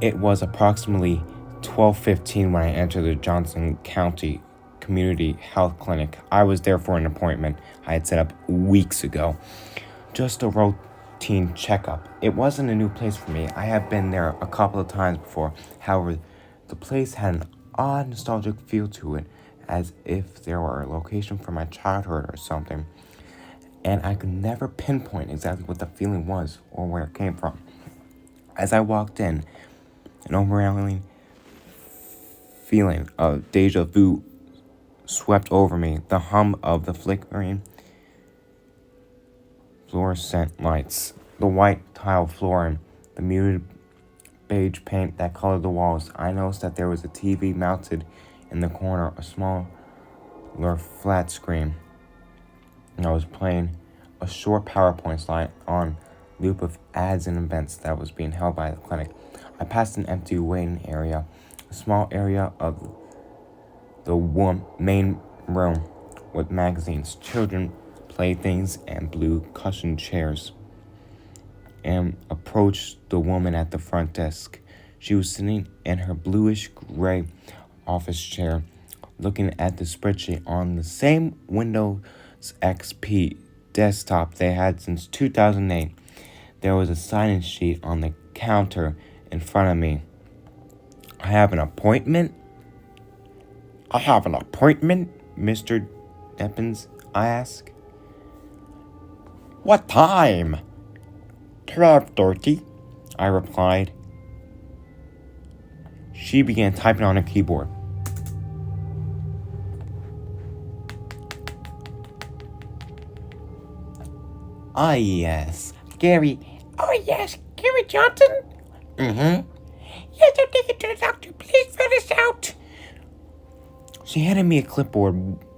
It was approximately 12:15 when I entered the Johnson County Community Health Clinic. I was there for an appointment I had set up weeks ago. Just a routine checkup. It wasn't a new place for me. I have been there a couple of times before. However, the place had an odd nostalgic feel to it, as if there were a location from my childhood or something. And I could never pinpoint exactly what the feeling was or where it came from. As I walked in, an overwhelming feeling of deja vu swept over me. The hum of the flickering fluorescent lights, the white tile flooring, the muted beige paint that colored the walls. I noticed that there was a TV mounted in the corner, a smaller flat screen. And I was playing a short PowerPoint slide on loop of ads and events that was being held by the clinic. I passed an empty waiting area, a small area of the main room with magazines, children playthings, and blue cushioned chairs, and approached the woman at the front desk. She was sitting in her bluish-gray office chair, looking at the spreadsheet on the same Windows XP desktop they had since 2008. There was a sign-in sheet on the counter in front of me. I have an appointment, Mr. Deppens, I asked. What time? 12:30, I replied. She began typing on a keyboard. Ah, yes. Gary. Oh, yes, Gary Johnson? Mm-hmm. Yes, I'll take it to the doctor. Please fill this out. She handed me a clipboard,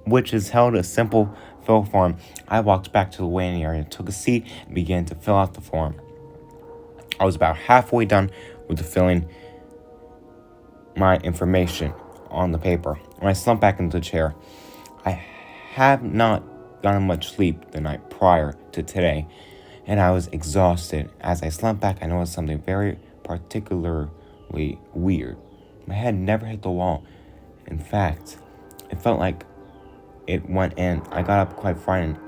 which is held a simple fill form. I walked back to the waiting area, took a seat, and began to fill out the form. I was about halfway done with filling my information on the paper when I slumped back into the chair. I have not gotten much sleep the night prior to today, and I was exhausted. As I slumped back, I noticed something very particularly weird. My head never hit the wall. In fact, it felt like it went in. I got up quite frightened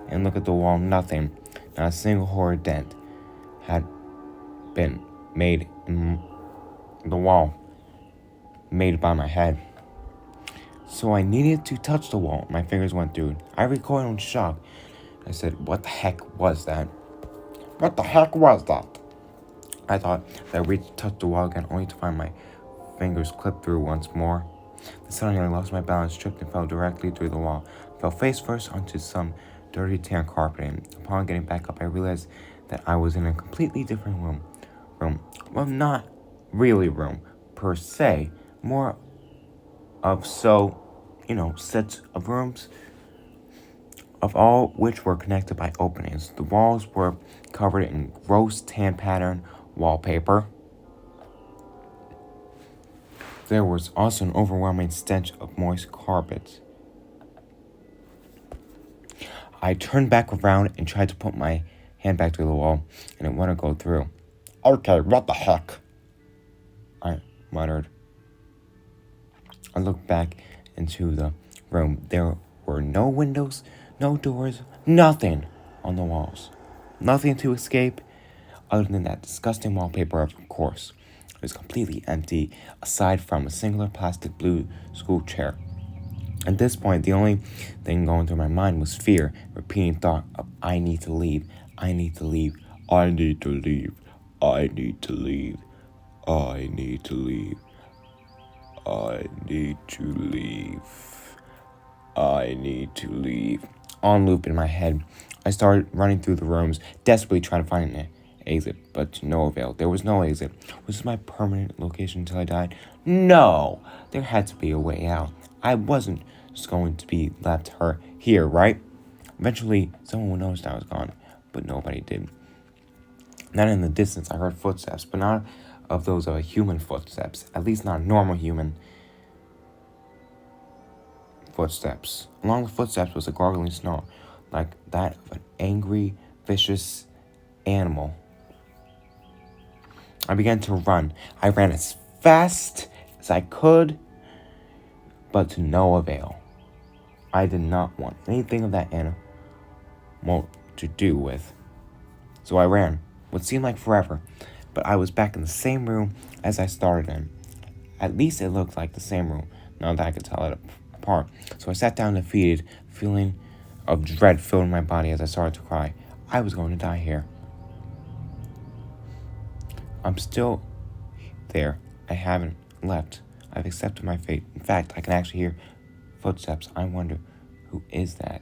and looked at the wall. Nothing, not a single horror dent had been made in the wall made by my head. So I needed to touch the wall. My fingers went through. I recoiled in shock. I said, what the heck was that? What the heck was that? I thought that I reached to touch the wall again, only to find my fingers clipped through once more. Then suddenly I lost my balance, tripped, and fell directly through the wall. I fell face first onto some dirty tan carpeting. Upon getting back up, I realized that I was in a completely different room. Well, not really room, per se. More of sets of rooms, of all which were connected by openings. The walls were covered in gross tan pattern wallpaper. There was also an overwhelming stench of moist carpet. I turned back around and tried to put my hand back to the wall, and it wouldn't go through. Okay, what the heck? I muttered. I looked back into the room. There were no windows, no doors, nothing on the walls. Nothing to escape other than that disgusting wallpaper, of course. It was completely empty, aside from a singular plastic blue school chair. At this point, the only thing going through my mind was fear, repeating thought of, I need to leave, I need to leave, I need to leave, I need to leave, I need to leave, I need to leave, I need to leave. On loop in my head, I started running through the rooms, desperately trying to find an exit, but to no avail. There was no exit. Was this my permanent location until I died? No! There had to be a way out. I wasn't just going to be left here, right? Eventually, someone would notice I was gone, but nobody did. Then in the distance, I heard footsteps, but not of those of a human footsteps, at least not normal human footsteps. Along the footsteps was a gargling snarl, like that of an angry, vicious animal. I began to run. I ran as fast as I could, but to no avail. I did not want anything of that animal to do with. So I ran, what seemed like forever, but I was back in the same room as I started in. At least it looked like the same room, now that I could tell it apart. So I sat down defeated, feeling of dread filled my body as I started to cry. I was going to die here. I'm still there. I haven't left. I've accepted my fate. In fact, I can actually hear footsteps. I wonder, who is that?